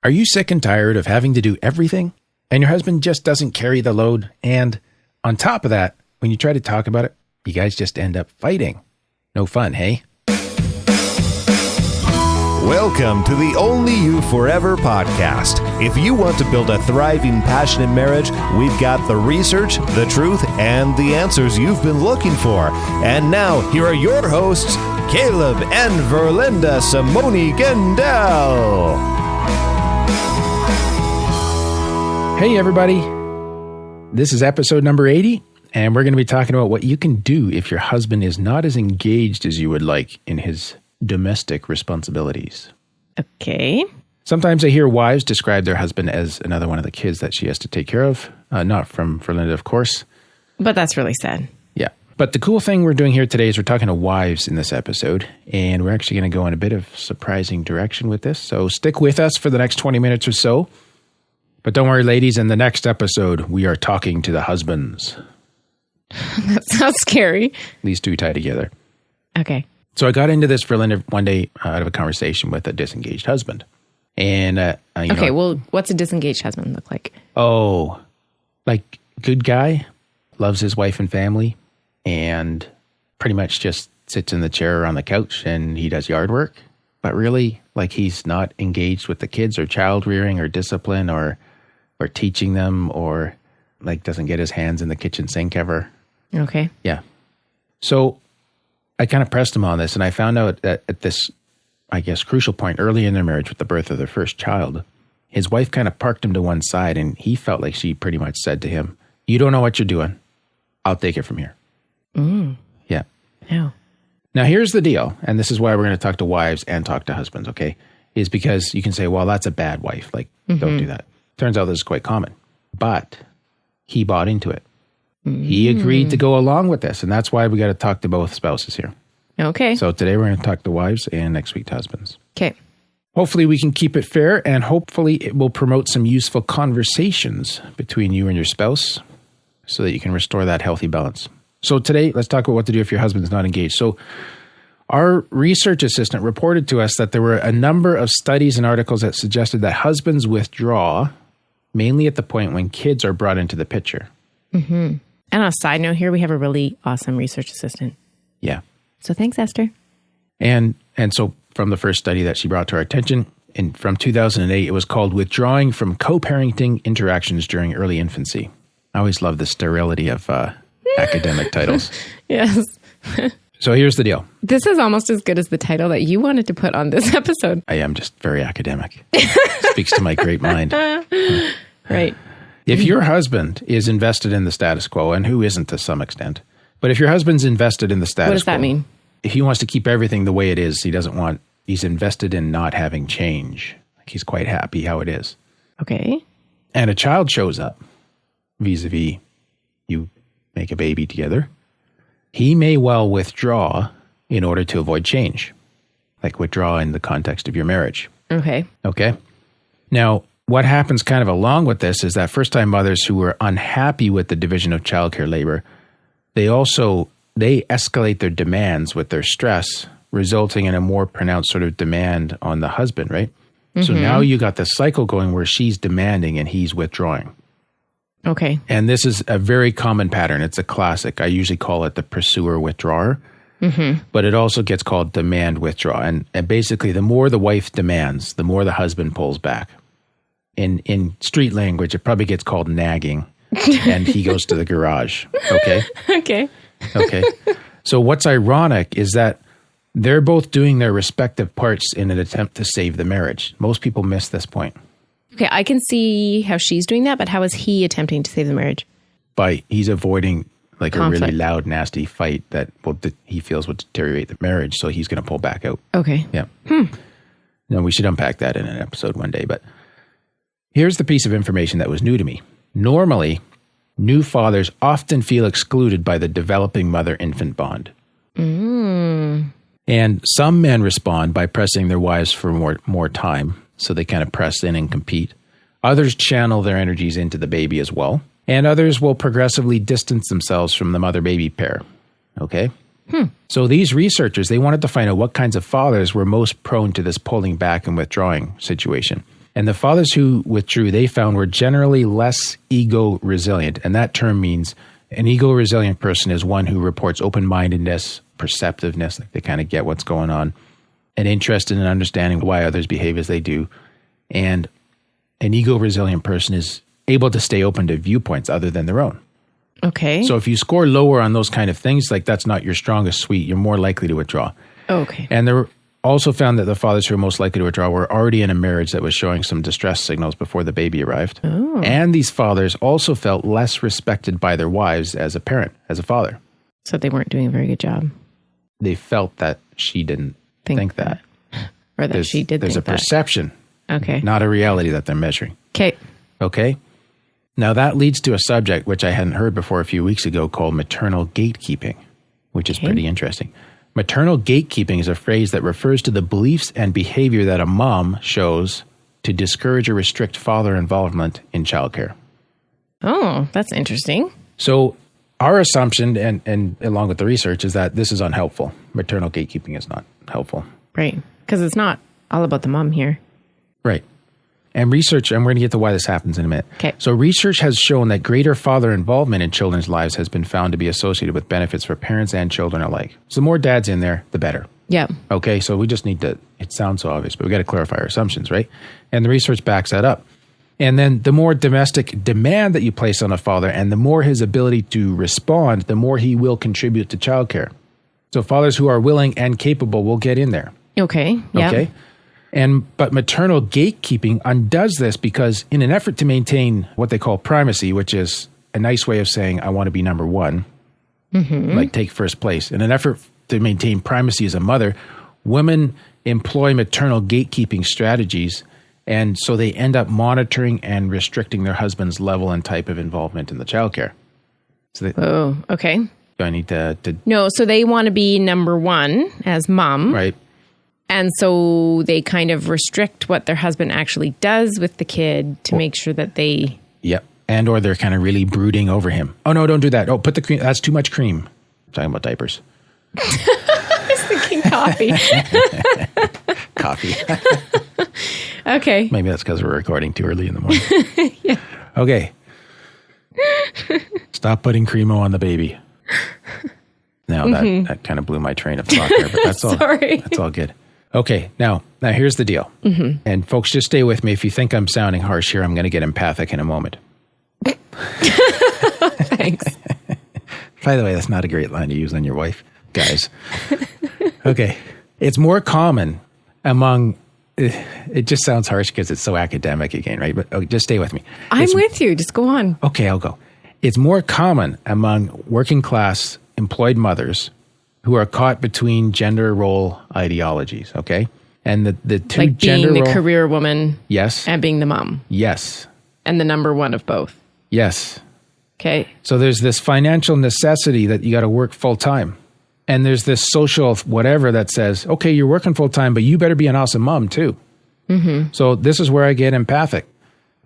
Are you sick and tired of having to do everything and your husband just doesn't carry the load? And on top of that, when you try to talk about it, you guys just end up fighting. No fun, hey? Welcome to the Only You Forever podcast. If you want to build a thriving, passionate marriage, we've got the research, the truth, and the answers you've been looking for. And now, here are your hosts, Caleb and Verlinda Simone Gendel. Hey, everybody. This is episode number 80, and we're going to be talking about what you can do if your husband is not as engaged as you would like in his domestic responsibilities. Okay. Sometimes I hear wives describe their husband as another one of the kids that she has to take care of. Not from Verlinda, of course. But that's really sad. Yeah. But the cool thing we're doing here today is we're talking to wives in this episode, and we're actually going to go in a bit of surprising direction with this. So stick with us for the next 20 minutes or so. But don't worry, ladies, in the next episode, we are talking to the husbands. That sounds scary. These two tie together. Okay. So I got into this for Linda one day out of a conversation with a disengaged husband. And, well, what's a disengaged husband look like? Oh, like good guy, loves his wife and family, and pretty much just sits in the chair or on the couch and he does yard work. But really, like he's not engaged with the kids or child rearing or discipline or teaching them, or like doesn't get his hands in the kitchen sink ever. Okay. Yeah. So I kind of pressed him on this, and I found out that at this, I guess, crucial point early in their marriage with the birth of their first child, his wife kind of parked him to one side, and he felt like she pretty much said to him, "You don't know what you're doing. I'll take it from here." Yeah. Yeah. Now, here's the deal, and this is why we're going to talk to wives and talk to husbands, okay? Is because you can say, well, that's a bad wife. Like, don't do that. Turns out this is quite common. But he bought into it. He agreed to go along with this, and that's why we got to talk to both spouses here. Okay. So today we're going to talk to wives and next week to husbands. Okay. Hopefully we can keep it fair, and hopefully it will promote some useful conversations between you and your spouse so that you can restore that healthy balance. So today, let's talk about what to do if your husband's not engaged. So our research assistant reported to us that there were a number of studies and articles that suggested that husbands withdraw mainly at the point when kids are brought into the picture. And on a side note here, we have a really awesome research assistant. Yeah. So thanks, Esther. And so from the first study that she brought to our attention, from 2008, it was called Withdrawing from Co-Parenting Interactions During Early Infancy. I always love the sterility of academic titles. Yes. So here's the deal. This is almost as good as the title that you wanted to put on this episode. I am just very academic. Speaks to my great mind. Right. If your husband is invested in the status quo, and who isn't to some extent, but if your husband's invested in the status quo. What does that mean? If he wants to keep everything the way it is, he's invested in not having change. Like he's quite happy how it is. Okay. And a child shows up, vis-a-vis you make a baby together. He may well withdraw in order to avoid change, like withdraw in the context of your marriage. Okay. Okay. Now, what happens kind of along with this is that first-time mothers who were unhappy with the division of childcare labor, they escalate their demands with their stress, resulting in a more pronounced sort of demand on the husband, right? So now you got the cycle going where she's demanding and he's withdrawing. Okay. And this is a very common pattern. It's a classic. I usually call it the pursuer-withdrawer. But it also gets called demand-withdraw. And basically, the more the wife demands, the more the husband pulls back. In street language, it probably gets called nagging, and he goes to the garage. Okay? Okay. So what's ironic is that they're both doing their respective parts in an attempt to save the marriage. Most people miss this point. Okay, I can see how she's doing that, but how is he attempting to save the marriage? He's avoiding like conflict. A really loud, nasty fight that he feels would deteriorate the marriage, so he's going to pull back out. Okay. Yeah. No, we should unpack that in an episode one day, but here's the piece of information that was new to me. Normally, new fathers often feel excluded by the developing mother-infant bond. And some men respond by pressing their wives for more time, so they kind of press in and compete. Others channel their energies into the baby as well. And others will progressively distance themselves from the mother-baby pair. Okay? So these researchers, they wanted to find out what kinds of fathers were most prone to this pulling back and withdrawing situation. And the fathers who withdrew, they found, were generally less ego resilient. And that term means an ego resilient person is one who reports open-mindedness, perceptiveness, like they kind of get what's going on, an interest in understanding why others behave as they do. And an ego resilient person is able to stay open to viewpoints other than their own. Okay. So if you score lower on those kind of things, like that's not your strongest suite, you're more likely to withdraw. Okay. And there also found that the fathers who were most likely to withdraw were already in a marriage that was showing some distress signals before the baby arrived. Oh. And these fathers also felt less respected by their wives as a parent, as a father. So they weren't doing a very good job. They felt that she didn't think that. Or that she did There's think a perception, Okay. not a reality that they're measuring. Okay. Okay? Now that leads to a subject which I hadn't heard before a few weeks ago called maternal gatekeeping, which is pretty interesting. Maternal gatekeeping is a phrase that refers to the beliefs and behavior that a mom shows to discourage or restrict father involvement in childcare. Oh, that's interesting. So our assumption, and along with the research, is that this is unhelpful. Maternal gatekeeping is not helpful. Right. Because it's not all about the mom here. Right. And research, and we're going to get to why this happens in a minute. Okay. So research has shown that greater father involvement in children's lives has been found to be associated with benefits for parents and children alike. So the more dads in there, the better. Yeah. Okay, so we just need to, it sounds so obvious, but we got to clarify our assumptions, right? And the research backs that up. And then the more domestic demand that you place on a father and the more his ability to respond, the more he will contribute to childcare. So fathers who are willing and capable will get in there. Okay. Yeah. Okay. But maternal gatekeeping undoes this because in an effort to maintain what they call primacy, which is a nice way of saying, I want to be number one, like take first place. In an effort to maintain primacy as a mother, women employ maternal gatekeeping strategies. And so they end up monitoring and restricting their husband's level and type of involvement in the childcare. So okay. Do I need to No, so they want to be number one as mom. right? And so they kind of restrict what their husband actually does with the kid to make sure that they... Yep. And or they're kind of really brooding over him. Oh, no, don't do that. Oh, put the cream. That's too much cream. I'm talking about diapers. I was thinking coffee. Coffee. Okay. Maybe that's because we're recording too early in the morning. Yeah. Okay. Stop putting Cremo on the baby. Now that kind of blew my train of thought there, but that's all. Sorry. That's all good. Okay. Now here's the deal. And folks, just stay with me. If you think I'm sounding harsh here, I'm going to get empathic in a moment. Thanks. By the way, that's not a great line to use on your wife, guys. Okay. It's more common among, it just sounds harsh because it's so academic again, right? But just stay with me. I'm with you. Just go on. Okay, I'll go. It's more common among working class employed mothers who are caught between gender role ideologies, okay? And the two Like gender being the role, career woman yes, and being the mom yes, and the number one of both. yes. Okay. So there's this financial necessity that you got to work full time. And there's this social whatever that says, okay, you're working full time, but you better be an awesome mom too. So this is where I get empathic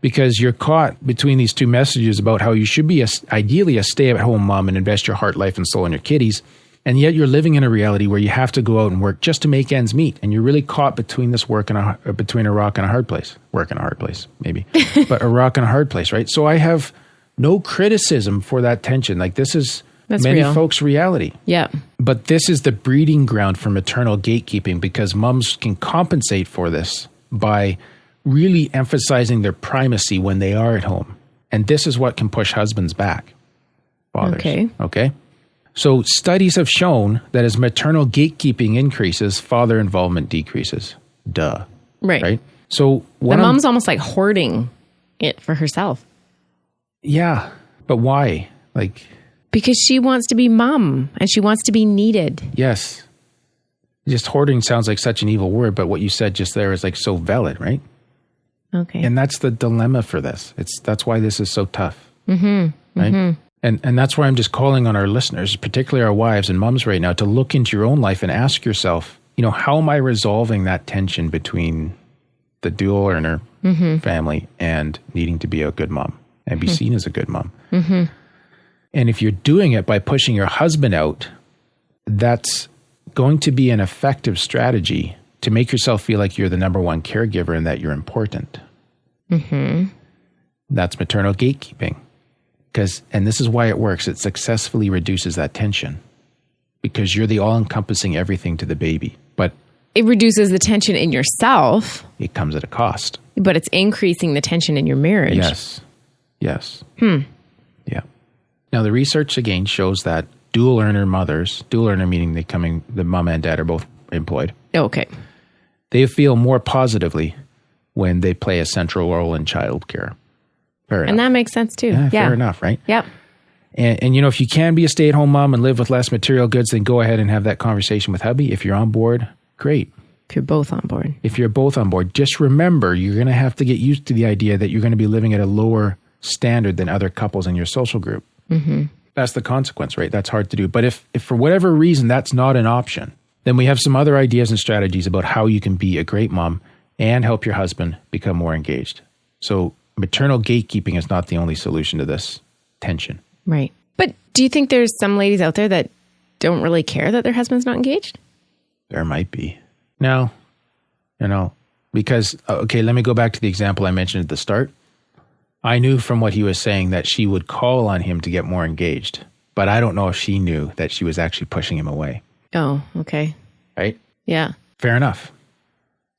because you're caught between these two messages about how you should be ideally a stay-at-home mom and invest your heart, life, and soul in your kiddies. And yet you're living in a reality where you have to go out and work just to make ends meet. And you're really caught between this between a rock and a hard place. Work and a hard place, maybe. But a rock and a hard place, right? So I have no criticism for that tension. Like this is many real. folks' reality. Yeah. But this is the breeding ground for maternal gatekeeping because moms can compensate for this by really emphasizing their primacy when they are at home. And this is what can push husbands back. Fathers. Okay. So studies have shown that as maternal gatekeeping increases, father involvement decreases. Duh. Right. So The mom's almost like hoarding it for herself. Yeah. But why? Like, because she wants to be mom and she wants to be needed. yes. Just hoarding sounds like such an evil word, but what you said just there is like so valid, right? Okay. And that's the dilemma for this. That's why this is so tough. Right? And that's why I'm just calling on our listeners, particularly our wives and moms right now, to look into your own life and ask yourself, how am I resolving that tension between the dual earner family and needing to be a good mom and be seen as a good mom? And if you're doing it by pushing your husband out, that's going to be an effective strategy to make yourself feel like you're the number one caregiver and that you're important. That's maternal gatekeeping. And this is why it works. It successfully reduces that tension because you're the all-encompassing everything to the baby. But it reduces the tension in yourself. It comes at a cost. But it's increasing the tension in your marriage. Yes. Yeah. Now, the research, again, shows that dual earner mothers, dual earner meaning the mom and dad are both employed. Okay. They feel more positively when they play a central role in childcare. Fair enough. And that makes sense too. Yeah, fair enough, right? Yep. And if you can be a stay-at-home mom and live with less material goods, then go ahead and have that conversation with hubby. If you're on board, great. If you're both on board. If you're both on board, just remember you're going to have to get used to the idea that you're going to be living at a lower standard than other couples in your social group. That's the consequence, right? That's hard to do. But if for whatever reason that's not an option, then we have some other ideas and strategies about how you can be a great mom and help your husband become more engaged. So maternal gatekeeping is not the only solution to this tension. Right. But do you think there's some ladies out there that don't really care that their husband's not engaged? There might be. No. Because, okay, let me go back to the example I mentioned at the start. I knew from what he was saying that she would call on him to get more engaged, but I don't know if she knew that she was actually pushing him away. Oh, okay. Right? Yeah. Fair enough.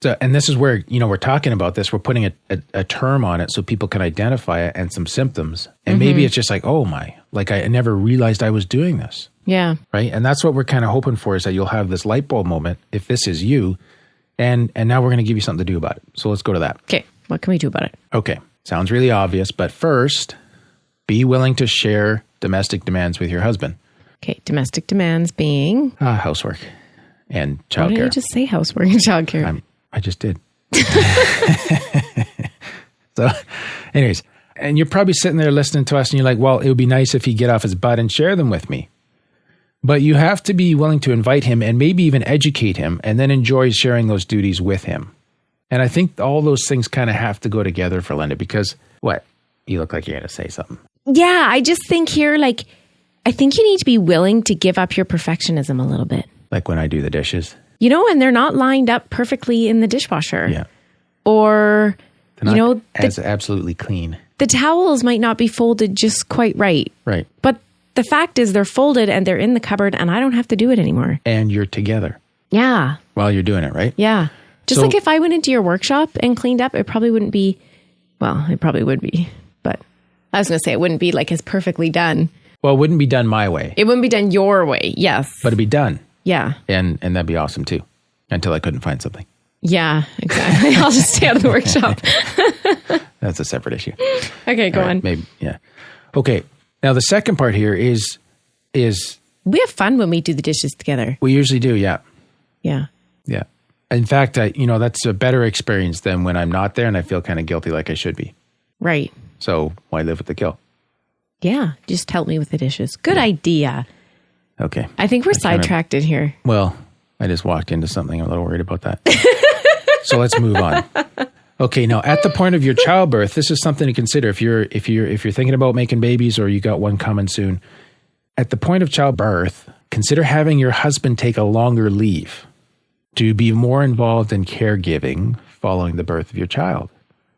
So, and this is where, we're talking about this. We're putting a term on it so people can identify it and some symptoms. And maybe it's just like, oh my, like I never realized I was doing this. Yeah. Right. And that's what we're kind of hoping for is that you'll have this light bulb moment if this is you. And now we're going to give you something to do about it. So let's go to that. Okay. What can we do about it? Okay. Sounds really obvious. But first, be willing to share domestic demands with your husband. Okay. Domestic demands being? Housework and childcare. Why didn't you just say housework and childcare? I just did. So anyways, and you're probably sitting there listening to us and you're like, well, it would be nice if he'd get off his butt and share them with me. But you have to be willing to invite him and maybe even educate him and then enjoy sharing those duties with him. And I think all those things kind of have to go together for Linda because what? You look like you're going to say something. Yeah, I just think here, I think you need to be willing to give up your perfectionism a little bit. Like when I do the dishes. And they're not lined up perfectly in the dishwasher. Yeah. Or, as absolutely clean. The towels might not be folded just quite right. Right. But the fact is they're folded and they're in the cupboard and I don't have to do it anymore. And you're together. Yeah. While you're doing it, right? Yeah. Just like if I went into your workshop and cleaned up, it probably wouldn't be, well, it probably would be, but I was going to say it wouldn't be like as perfectly done. Well, it wouldn't be done my way. It wouldn't be done your way. Yes. But it'd be done. Yeah. And that'd be awesome too. Until I couldn't find something. Yeah, exactly. I'll just stay out of the workshop. That's a separate issue. Okay, go on. Maybe, yeah. Okay. Now the second part here is we have fun when we do the dishes together. We usually do, yeah. Yeah. Yeah. In fact, that's a better experience than when I'm not there and I feel kind of guilty like I should be. Right. So why live with the guilt? Yeah. Just help me with the dishes. Good idea. Okay. I think we're sidetracked in here. Well, I just walked into something. I'm a little worried about that. So let's move on. Okay. Now at the point of your childbirth, this is something to consider. If you're thinking about making babies or you got one coming soon, at the point of childbirth, consider having your husband take a longer leave to be more involved in caregiving following the birth of your child.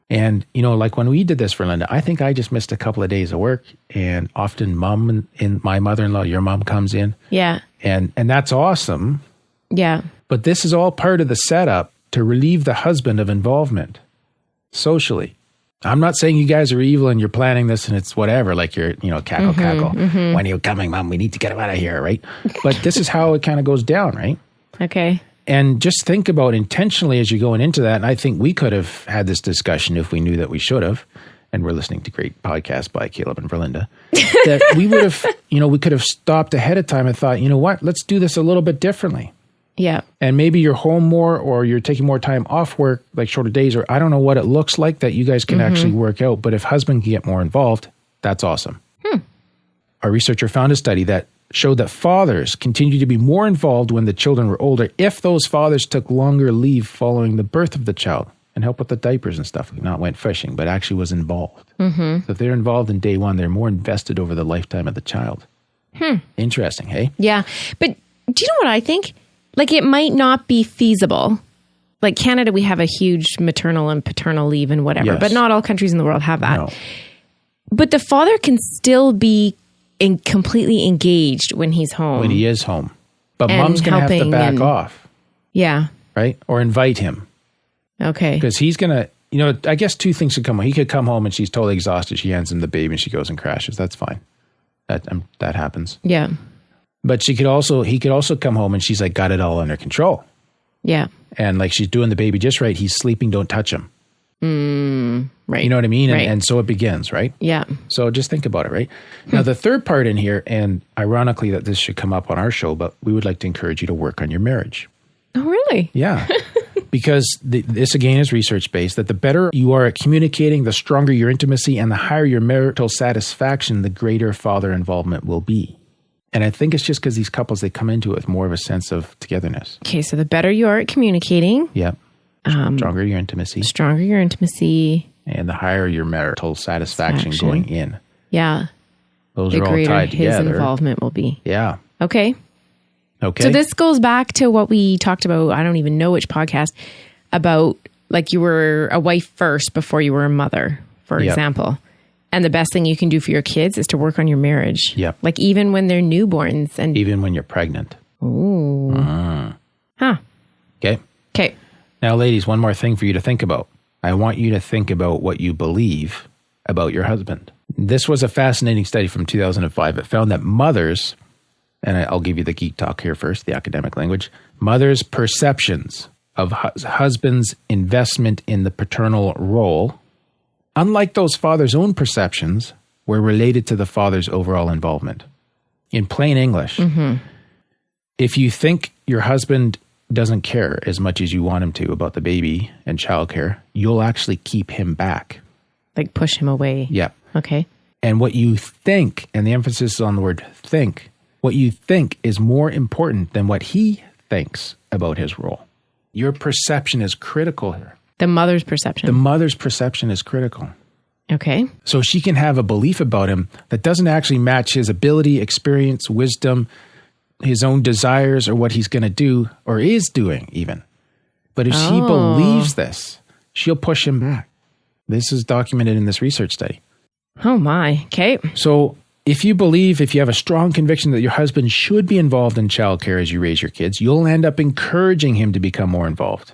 And, like when we did this for Linda, I think I just missed a couple of days of work and often mom and my mother-in-law, your mom comes in. Yeah. And that's awesome. Yeah. But this is all part of the setup to relieve the husband of involvement socially. I'm not saying you guys are evil and you're planning this and it's whatever, like you're, cackle. Mm-hmm. When are you coming, Mom? We need to get him out of here, right? But this is how it kind of goes down, right? Okay. And just think about intentionally as you're going into that. And I think we could have had this discussion if we knew that we should have. And we're listening to great podcasts by Caleb and Verlinda. That we would have, we could have stopped ahead of time and thought, you know what, let's do this a little bit differently. Yeah. And maybe you're home more or you're taking more time off work, like shorter days, or I don't know what it looks like that you guys can actually work out. But if husband can get more involved, that's awesome. Our researcher found a study that showed that fathers continue to be more involved when the children were older if those fathers took longer leave following the birth of the child and help with the diapers and stuff, not went fishing, but actually was involved. So if they're involved in day one, they're more invested over the lifetime of the child. Interesting, hey? Yeah. But do you know what I think? Like it might not be feasible like Canada, we have a huge maternal and paternal leave and whatever, Yes. but not all countries in the world have that. No. But the father can still be completely engaged when he's home. When he is home. But And mom's going to have to helping back and- off, Yeah. right? Or invite him. Okay. Because he's going to, I guess two things could come home. He could come home and she's totally exhausted. She hands him the baby and she goes and crashes. That's fine. That happens. Yeah. But he could also come home and she's like, got it all under control. Yeah. And like she's doing the baby just right. He's sleeping. Don't touch him. Right. You know what I mean? Right. And so it begins, right? Yeah. So just think about it, right? Now, the third part in here, and ironically that this should come up on our show, but we would like to encourage you to work on your marriage. Oh, really? Yeah. Because this, again, is research-based, that the better you are at communicating, the stronger your intimacy, and the higher your marital satisfaction, the greater father involvement will be. And I think it's just because these couples, they come into it with more of a sense of togetherness. Okay, so the better you are at communicating, Yep. Stronger your intimacy, stronger your intimacy. and the higher your marital satisfaction Satisfaction. going in. Yeah. Those The are all greater tied his together. involvement will be. Yeah. Okay. Okay. So this goes back to what we talked about, I don't even know which podcast, about like you were a wife first before you were a mother, for Yep. example. And the best thing you can do for your kids is to work on your marriage. Yep. Like even when they're newborns and Even when you're pregnant. huh. Okay. Okay. Now, ladies, one more thing for you to think about. I want you to think about what you believe about your husband. This was a fascinating study from 2005. It found that mothers, and I'll give you the geek talk here first, the academic language, mothers' perceptions of husband's investment in the paternal role, unlike those fathers' own perceptions, were related to the father's overall involvement. In plain English, if you think your husband doesn't care as much as you want him to about the baby and childcare, you'll actually keep him back. Like push him away. Yeah. Okay. And what you think, and the emphasis is on the word think, what you think is more important than what he thinks about his role. Your perception is critical here. The mother's perception. The mother's perception is critical. Okay. So she can have a belief about him that doesn't actually match his ability, experience, wisdom, his own desires, or what he's going to do or is doing even. But if she believes this, she'll push him back. This is documented in this research study. Oh my. Okay. So if you have a strong conviction that your husband should be involved in childcare as you raise your kids, you'll end up encouraging him to become more involved.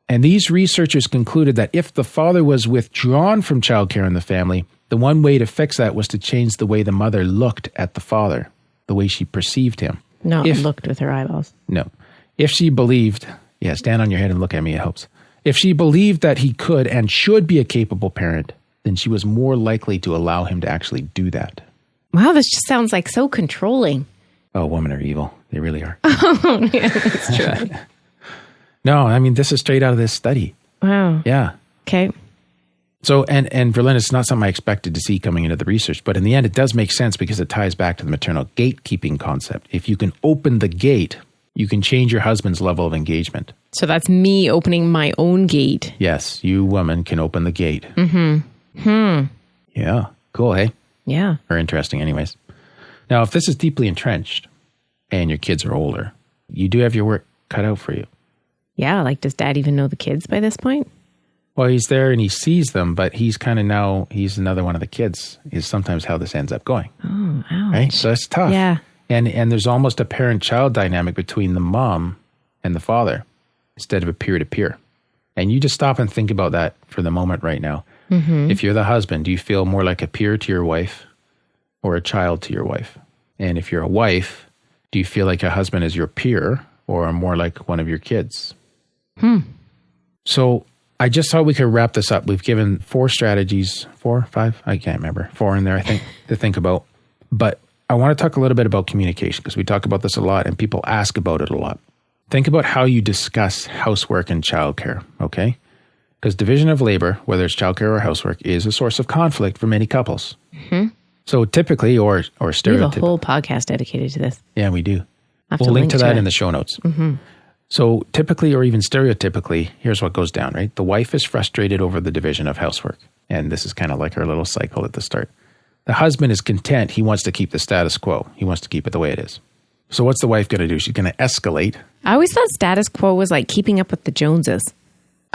And these researchers concluded that if the father was withdrawn from childcare in the family, the one way to fix that was to change the way the mother looked at the father, the way she perceived him. Not looked with her eyeballs. No. If she believed, stand on your head and look at me, it helps. If she believed that he could and should be a capable parent, then she was more likely to allow him to actually do that. Wow, this just sounds like so controlling. Oh, women are evil. They really are. Yeah, that's true. No, I mean, this is straight out of this study. Wow. Yeah. Okay. So, and Verlyn, it's not something I expected to see coming into the research, but in the end, it does make sense because it ties back to the maternal gatekeeping concept. If you can open the gate, you can change your husband's level of engagement. So that's me opening my own gate. Yes, you woman can open the gate. Mm-hmm. Yeah. Cool, hey? Yeah. Or interesting anyways. Now, if this is deeply entrenched and your kids are older, you do have your work cut out for you. Yeah. Like, does dad even know the kids by this point? Well, he's there and he sees them, but he's kind of now, he's another one of the kids, is sometimes how this ends up going. Oh, ouch. Right? So it's tough. Yeah. And there's almost a parent-child dynamic between the mom and the father instead of a peer-to-peer. And you just stop and think about that for the moment right now. Mm-hmm. If you're the husband, do you feel more like a peer to your wife or a child to your wife? And if you're a wife, do you feel like your husband is your peer or more like one of your kids? So I just thought we could wrap this up. We've given 4 strategies, 4, 5, I can't remember, 4 in there, I think, to think about. But I want to talk a little bit about communication because we talk about this a lot and people ask about it a lot. Think about how you discuss housework and childcare, okay? Because division of labor, whether it's childcare or housework, is a source of conflict for many couples. Mm-hmm. So typically, or We have a stereotypically. whole podcast dedicated to this. Yeah, we do. I have We'll to link to that it. in the show notes. Mm-hmm. So typically, or even stereotypically, here's what goes down, right? The wife is frustrated over the division of housework. And this is kind of like our little cycle at the start. The husband is content. He wants to keep the status quo. He wants to keep it the way it is. So what's the wife going to do? She's going to escalate. I always thought status quo was like keeping up with the Joneses.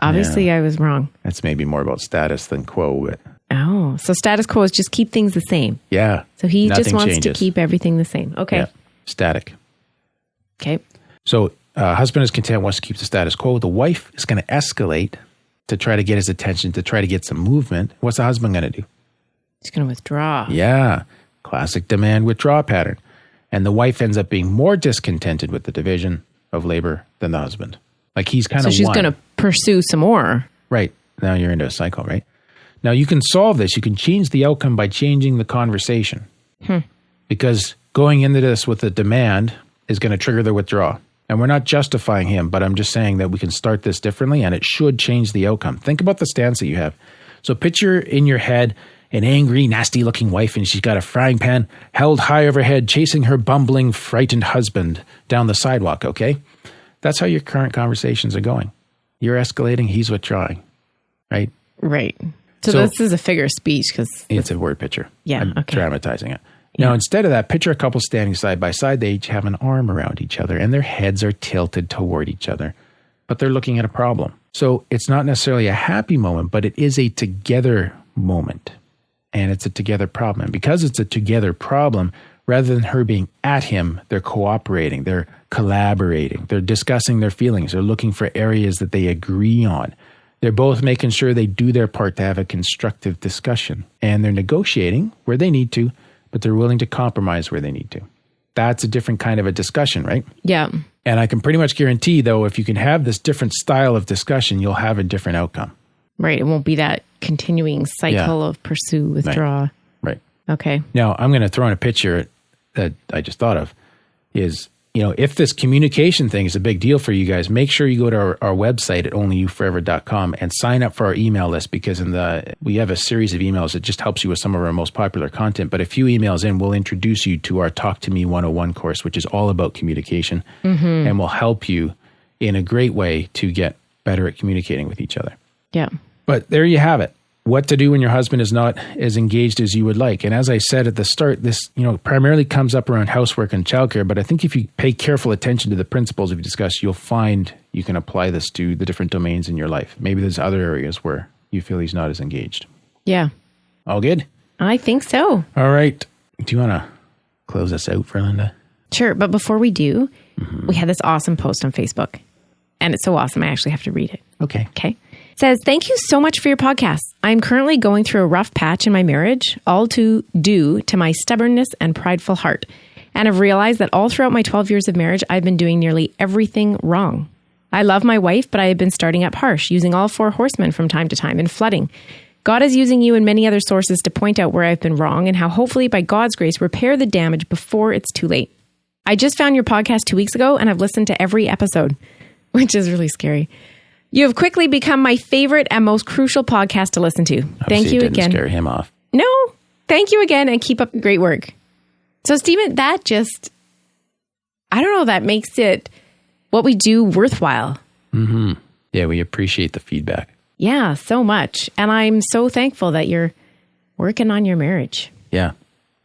Obviously, I was wrong. That's maybe more about status than quo, but Oh, so status quo is just keep things the same. yeah. So he just nothing wants changes. to keep everything the same. Okay. Yeah. Static. Okay. So husband is content, wants to keep the status quo. The wife is going to escalate to try to get his attention, to try to get some movement. What's the husband going to do? He's going to withdraw. Yeah. Classic demand withdraw pattern. And the wife ends up being more discontented with the division of labor than the husband. Like he's kind of So she's going to pursue some more. Right. Now you're into a cycle, right? Now you can solve this. You can change the outcome by changing the conversation. Because going into this with a demand is going to trigger the withdrawal. And we're not justifying him, but I'm just saying that we can start this differently and it should change the outcome. Think about the stance that you have. So picture in your head an angry, nasty looking wife and she's got a frying pan held high over her head, chasing her bumbling, frightened husband down the sidewalk, okay? That's how your current conversations are going. You're escalating, he's withdrawing, right? Right. So this is a figure of speech because it's a word picture. Yeah, I'm okay. dramatizing it. Now, instead of that, picture a couple standing side by side. They each have an arm around each other and their heads are tilted toward each other, but they're looking at a problem. So it's not necessarily a happy moment, but it is a together moment and it's a together problem. And because it's a together problem, rather than her being at him, they're cooperating, they're collaborating, they're discussing their feelings, they're looking for areas that they agree on. They're both making sure they do their part to have a constructive discussion and they're negotiating where they need to, but they're willing to compromise where they need to. That's a different kind of a discussion, right? Yeah. And I can pretty much guarantee, though, if you can have this different style of discussion, you'll have a different outcome. Right. It won't be that continuing cycle of pursue, withdraw. Right. Okay. Now, I'm going to throw in a picture that I just thought of is, if this communication thing is a big deal for you guys, make sure you go to our website at onlyyouforever.com and sign up for our email list because we have a series of emails that just helps you with some of our most popular content. But a few emails in, we'll introduce you to our Talk to Me 101 course, which is all about communication and will help you in a great way to get better at communicating with each other. Yeah. But there you have it. What to do when your husband is not as engaged as you would like. And as I said at the start, this, primarily comes up around housework and childcare. But I think if you pay careful attention to the principles we've discussed, you'll find you can apply this to the different domains in your life. Maybe there's other areas where you feel he's not as engaged. Yeah. All good? I think so. All right. Do you want to close us out for Linda? Sure. But before we do, we had this awesome post on Facebook. And it's so awesome, I actually have to read it. Okay. Okay. It says, thank you so much for your podcast. I'm currently going through a rough patch in my marriage, all due to my stubbornness and prideful heart. And I've realized that all throughout my 12 years of marriage, I've been doing nearly everything wrong. I love my wife, but I have been starting up harsh, using all four horsemen from time to time and flooding. God is using you and many other sources to point out where I've been wrong and how hopefully by God's grace, repair the damage before it's too late. I just found your podcast 2 weeks ago and I've listened to every episode, which is really scary. You have quickly become my favorite and most crucial podcast to listen to. Thank you again. Scare him off. No, thank you again and keep up the great work. So, Stephen, that just, I don't know, that makes it what we do worthwhile. Mm-hmm. Yeah, we appreciate the feedback. Yeah, so much. And I'm so thankful that you're working on your marriage. Yeah.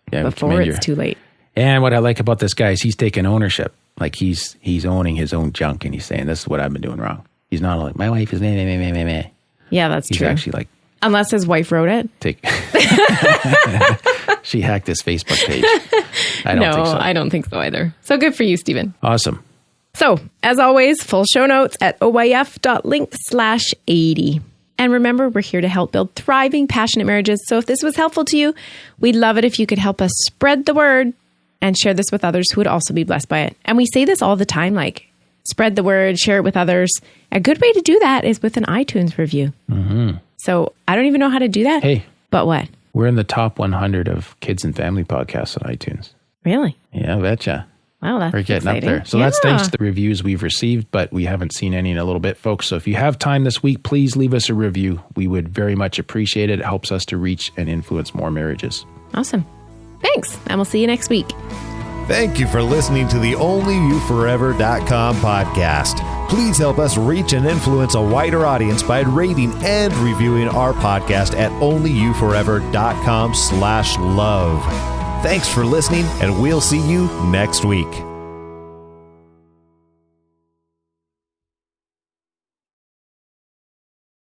Before it's too late. And what I like about this guy is he's taking ownership. Like he's owning his own junk and he's saying, this is what I've been doing wrong. He's not like, my wife is meh. Yeah, that's he's true. He's actually like... Unless his wife wrote it. She hacked his Facebook page. I don't think so. I don't think so either. So good for you, Stephen. Awesome. So, as always, full show notes at oyf.link/80. And remember, we're here to help build thriving, passionate marriages. So if this was helpful to you, we'd love it if you could help us spread the word and share this with others who would also be blessed by it. And we say this all the time, like, spread the word, share it with others. A good way to do that is with an iTunes review. Mm-hmm. So I don't even know how to do that. Hey. But what? We're in the top 100 of kids and family podcasts on iTunes. Really? Yeah, I betcha. Wow, that's We're getting exciting. up there. So that's thanks to the reviews we've received, but we haven't seen any in a little bit, folks. So if you have time this week, please leave us a review. We would very much appreciate it. It helps us to reach and influence more marriages. Awesome. Thanks. And we'll see you next week. Thank you for listening to the onlyyouforever.com podcast. Please help us reach and influence a wider audience by rating and reviewing our podcast at onlyyouforever.com/love. Thanks for listening, and we'll see you next week.